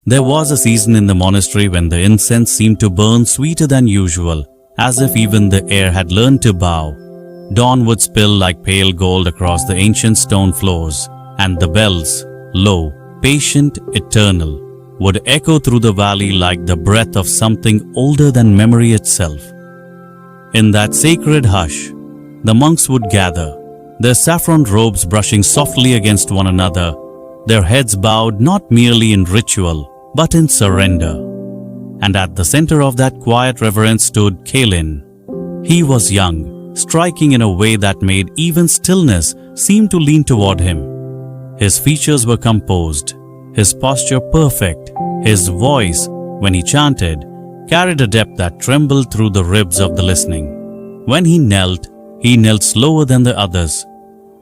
There was a season in the monastery when the incense seemed to burn sweeter than usual, as if even the air had learned to bow. Dawn would spill like pale gold across the ancient stone floors, and the bells, low, patient, eternal, would echo through the valley like the breath of something older than memory itself. In that sacred hush, the monks would gather, their saffron robes brushing softly against one another, their heads bowed not merely in ritual, but in surrender. And at the center of that quiet reverence stood Kalin. He was young, striking in a way that made even stillness seem to lean toward him. His features were composed, his posture perfect, his voice, when he chanted, carried a depth that trembled through the ribs of the listening. When he knelt slower than the others.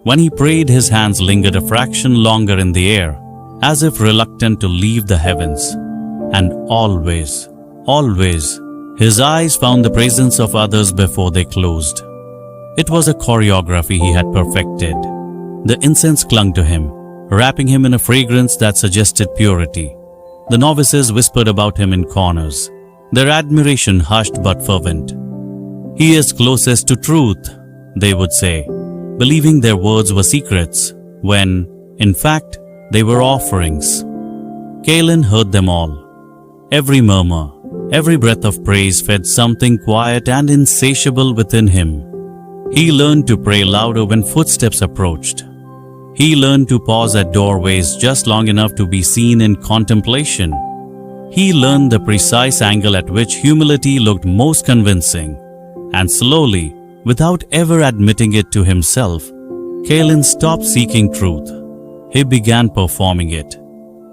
When he prayed, his hands lingered a fraction longer in the air, as if reluctant to leave the heavens. And always, his eyes found the presence of others before they closed. It was a choreography he had perfected. The incense clung to him, wrapping him in a fragrance that suggested purity. The novices whispered about him in corners, their admiration hushed but fervent. "He is closest to truth," they would say, believing their words were secrets, when, in fact, they were offerings. Kalin heard them all. Every murmur, every breath of praise fed something quiet and insatiable within him. He learned to pray louder when footsteps approached. He learned to pause at doorways just long enough to be seen in contemplation. He learned the precise angle at which humility looked most convincing. And slowly, without ever admitting it to himself, Kalin stopped seeking truth. He began performing it.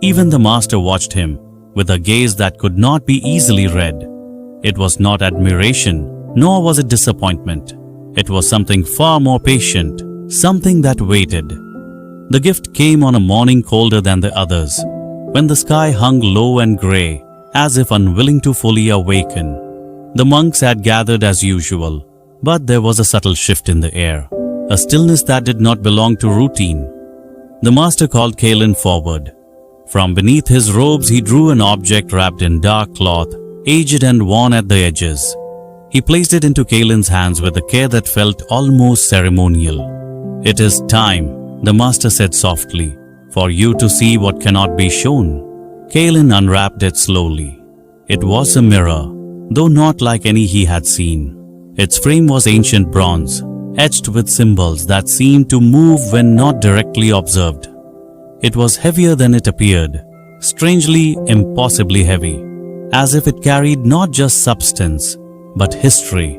Even the master watched him, with a gaze that could not be easily read. It was not admiration, nor was it disappointment. It was something far more patient, something that waited. The gift came on a morning colder than the others, when the sky hung low and grey, as if unwilling to fully awaken. The monks had gathered as usual, but there was a subtle shift in the air, a stillness that did not belong to routine. The master called Kalin forward. From beneath his robes he drew an object wrapped in dark cloth, aged and worn at the edges. He placed it into Kalin's hands with a care that felt almost ceremonial. "It is time," the master said softly, "for you to see what cannot be shown." Kalin unwrapped it slowly. It was a mirror, though not like any he had seen. Its frame was ancient bronze, etched with symbols that seemed to move when not directly observed. It was heavier than it appeared, strangely, impossibly heavy, as if it carried not just substance, but history,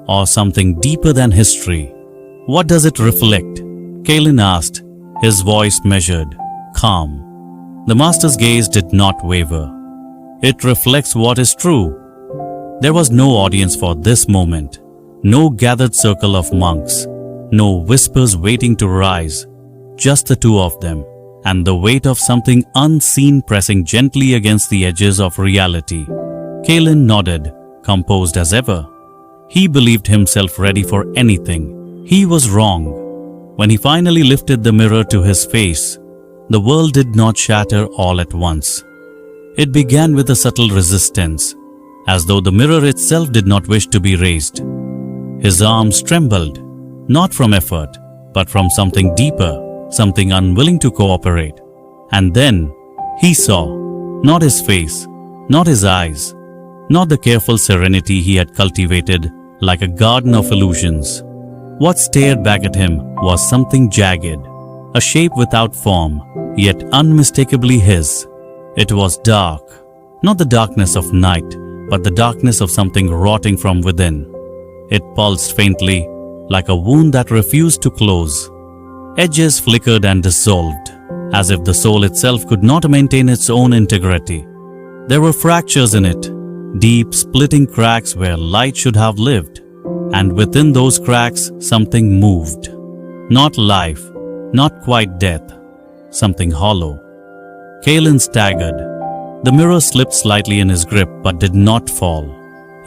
or something deeper than history. "What does it reflect?" Kalin asked, his voice measured, calm. The master's gaze did not waver. "It reflects what is true." There was no audience for this moment, no gathered circle of monks, no whispers waiting to rise, just the two of them, and the weight of something unseen pressing gently against the edges of reality. Kalin nodded, composed as ever. He believed himself ready for anything. He was wrong. When he finally lifted the mirror to his face, the world did not shatter all at once. It began with a subtle resistance, as though the mirror itself did not wish to be raised. His arms trembled, not from effort, but from something deeper, something unwilling to cooperate. And then he saw, not his face, not his eyes, not the careful serenity he had cultivated like a garden of illusions. What stared back at him was something jagged, a shape without form, yet unmistakably his. It was dark, not the darkness of night, but the darkness of something rotting from within. It pulsed faintly, like a wound that refused to close. Edges flickered and dissolved, as if the soul itself could not maintain its own integrity. There were fractures in it, deep, splitting cracks where light should have lived. And within those cracks, something moved. Not life, not quite death, something hollow. Kalin staggered. The mirror slipped slightly in his grip but did not fall.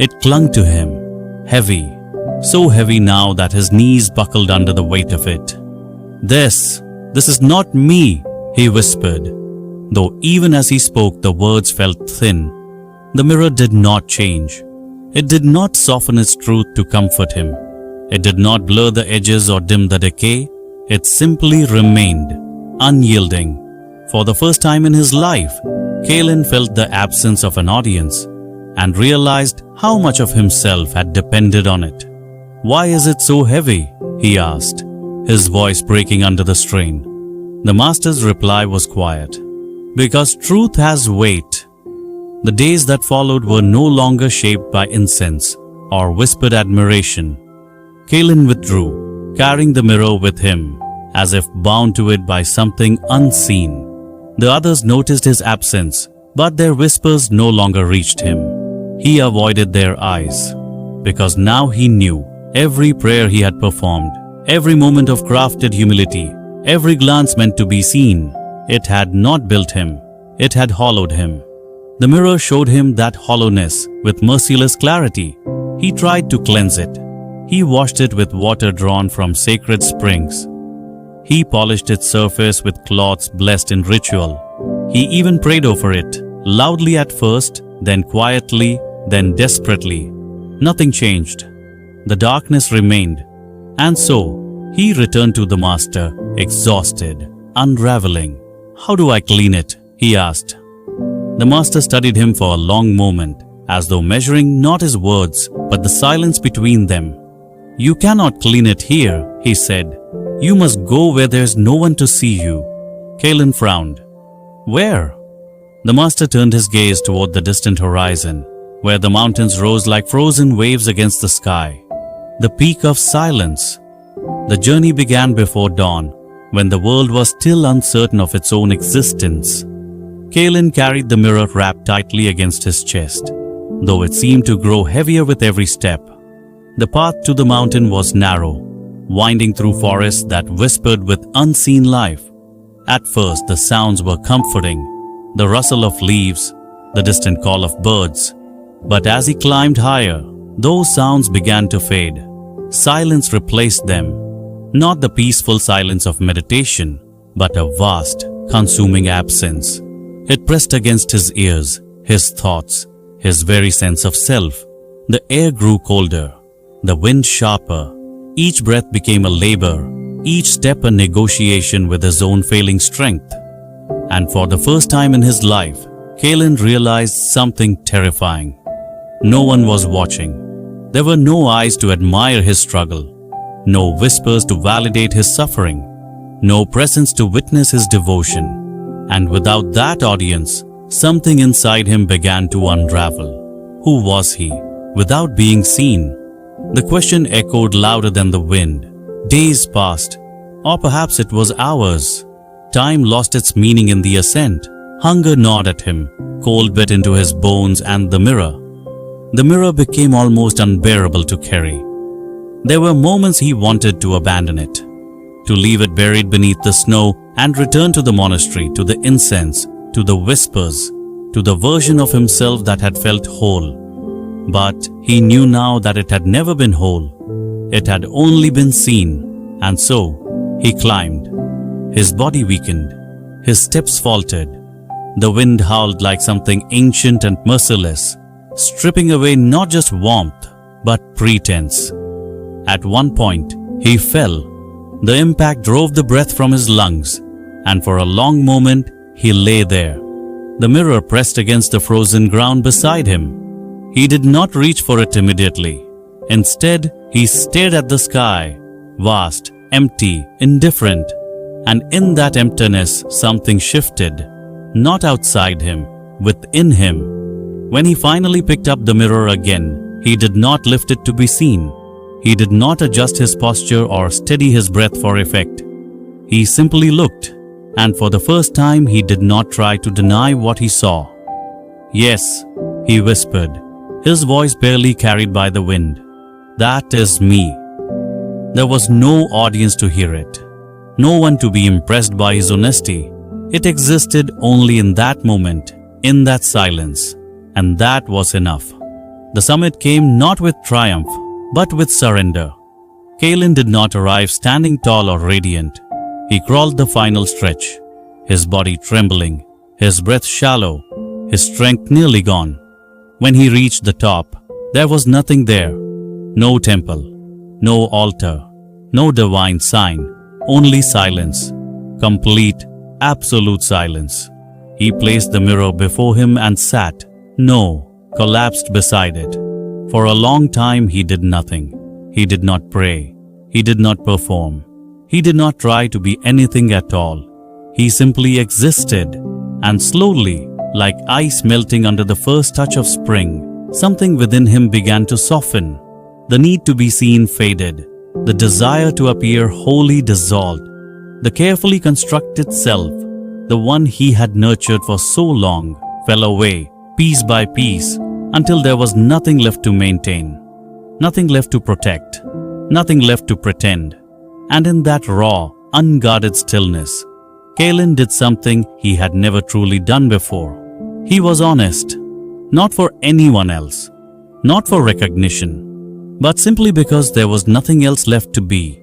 It clung to him, heavy, so heavy now that his knees buckled under the weight of it. This is not me," he whispered. though even as he spoke the words felt thin. The mirror did not change. It did not soften its truth to comfort him. It did not blur the edges or dim the decay. It simply remained, unyielding. For the first time in his life, Kalin felt the absence of an audience and realized how much of himself had depended on it. "Why is it so heavy?" he asked, his voice breaking under the strain. The master's reply was quiet. "Because truth has weight." The days that followed were no longer shaped by incense or whispered admiration. Kalin withdrew, carrying the mirror with him, as if bound to it by something unseen. The others noticed his absence, but their whispers no longer reached him. He avoided their eyes, because now he knew every prayer he had performed, every moment of crafted humility, every glance meant to be seen, it had not built him, it had hollowed him. The mirror showed him that hollowness with merciless clarity. He tried to cleanse it. He washed it with water drawn from sacred springs. He polished its surface with cloths blessed in ritual. He even prayed over it, loudly at first, then quietly, then desperately. Nothing changed. The darkness remained. And so, he returned to the master, exhausted, unraveling. "How do I clean it?" he asked. The master studied him for a long moment, as though measuring not his words, but the silence between them. "You cannot clean it here," he said. "You must go where there is no one to see you." Kalin frowned. "Where?" The master turned his gaze toward the distant horizon, where the mountains rose like frozen waves against the sky. The peak of silence. The journey began before dawn, when the world was still uncertain of its own existence. Kalin carried the mirror wrapped tightly against his chest, though it seemed to grow heavier with every step. The path to the mountain was narrow, winding through forests that whispered with unseen life. At first, the sounds were comforting, the rustle of leaves, the distant call of birds. But as he climbed higher, those sounds began to fade. Silence replaced them, not the peaceful silence of meditation, but a vast, consuming absence. It pressed against his ears, his thoughts, his very sense of self. The air grew colder, the wind sharper. Each breath became a labor, each step a negotiation with his own failing strength. And for the first time in his life, Kalin realized something terrifying. No one was watching. There were no eyes to admire his struggle, no whispers to validate his suffering, no presence to witness his devotion. And without that audience, something inside him began to unravel. Who was he, without being seen? The question echoed louder than the wind. Days passed, or perhaps it was hours. Time lost its meaning in the ascent. Hunger gnawed at him, cold bit into his bones, and the mirror became almost unbearable to carry. There were moments he wanted to abandon it, to leave it buried beneath the snow and return to the monastery, to the incense, to the whispers, to the version of himself that had felt whole. But he knew now that it had never been whole. It had only been seen, and so he climbed. His body weakened, his steps faltered. The wind howled like something ancient and merciless, stripping away not just warmth, but pretense. At one point, he fell. The impact drove the breath from his lungs, and for a long moment, he lay there. The mirror pressed against the frozen ground beside him. He did not reach for it immediately. Instead, he stared at the sky, vast, empty, indifferent. And in that emptiness, something shifted, not outside him, within him. When he finally picked up the mirror again, he did not lift it to be seen. He did not adjust his posture or steady his breath for effect. He simply looked, and for the first time he did not try to deny what he saw. "Yes," he whispered, his voice barely carried by the wind. "That is me." There was no audience to hear it, no one to be impressed by his honesty. It existed only in that moment, in that silence, and that was enough. The summit came not with triumph, but with surrender. Kalin did not arrive standing tall or radiant. He crawled the final stretch, his body trembling, his breath shallow, his strength nearly gone. When he reached the top, there was nothing there. No temple, no altar, no divine sign, only silence. Complete, absolute silence. He placed the mirror before him and sat. No, collapsed beside it. For a long time he did nothing. He did not pray. He did not perform. He did not try to be anything at all. He simply existed. And slowly, like ice melting under the first touch of spring, something within him began to soften. The need to be seen faded. The desire to appear wholly dissolved. The carefully constructed self, the one he had nurtured for so long, fell away, piece by piece, until there was nothing left to maintain, nothing left to protect, nothing left to pretend. And in that raw, unguarded stillness, Kalin did something he had never truly done before. He was honest, not for anyone else, not for recognition, but simply because there was nothing else left to be.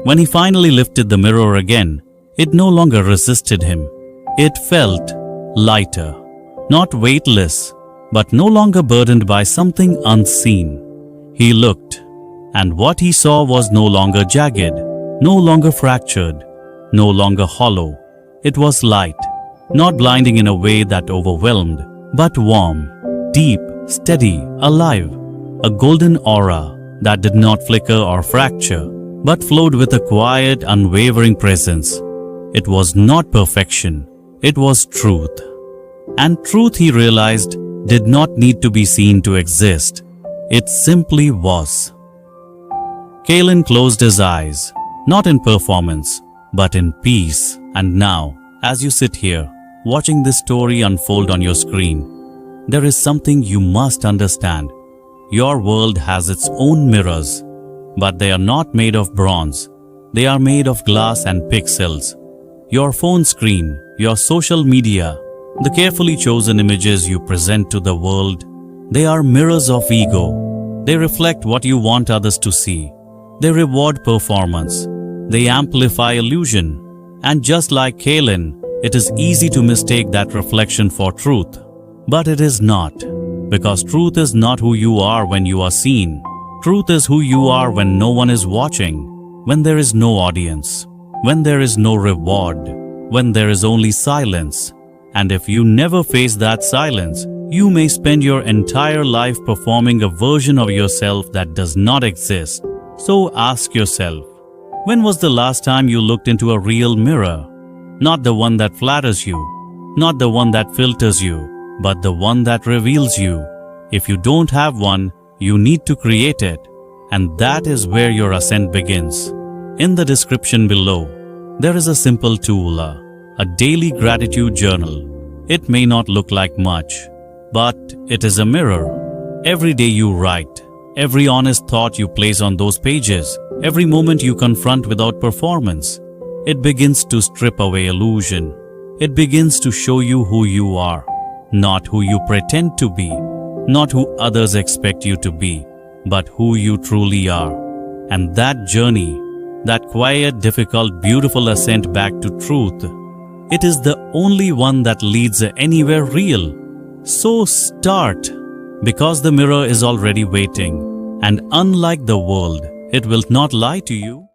When he finally lifted the mirror again, it no longer resisted him. It felt lighter, not weightless, but no longer burdened by something unseen. He looked, and what he saw was no longer jagged, no longer fractured, no longer hollow. It was light, not blinding in a way that overwhelmed, but warm, deep, steady, alive. A golden aura that did not flicker or fracture, but flowed with a quiet, unwavering presence. It was not perfection, it was truth. And truth, he realized, did not need to be seen to exist. It simply was. Kalin closed his eyes, not in performance, but in peace. And now, as you sit here, watching this story unfold on your screen, there is something you must understand. Your world has its own mirrors, but they are not made of bronze. They are made of glass and pixels. Your phone screen, your social media, the carefully chosen images you present to the world, they are mirrors of ego. They reflect what you want others to see. They reward performance. They amplify illusion. And just like Kalin, it is easy to mistake that reflection for truth. But it is not, because truth is not who you are when you are seen. Truth is who you are when no one is watching, when there is no audience, when there is no reward, when there is only silence. And if you never face that silence, you may spend your entire life performing a version of yourself that does not exist. So ask yourself, when was the last time you looked into a real mirror? Not the one that flatters you, not the one that filters you, but the one that reveals you. If you don't have one, you need to create it. And that is where your ascent begins. In the description below, there is a simple tool, a daily gratitude journal. It may not look like much, but it is a mirror. Every day you write, every honest thought you place on those pages, every moment you confront without performance, it begins to strip away illusion. It begins to show you who you are, not who you pretend to be, not who others expect you to be, but who you truly are. And that journey, that quiet, difficult, beautiful ascent back to truth, it is the only one that leads anywhere real. So start, because the mirror is already waiting. And unlike the world, it will not lie to you.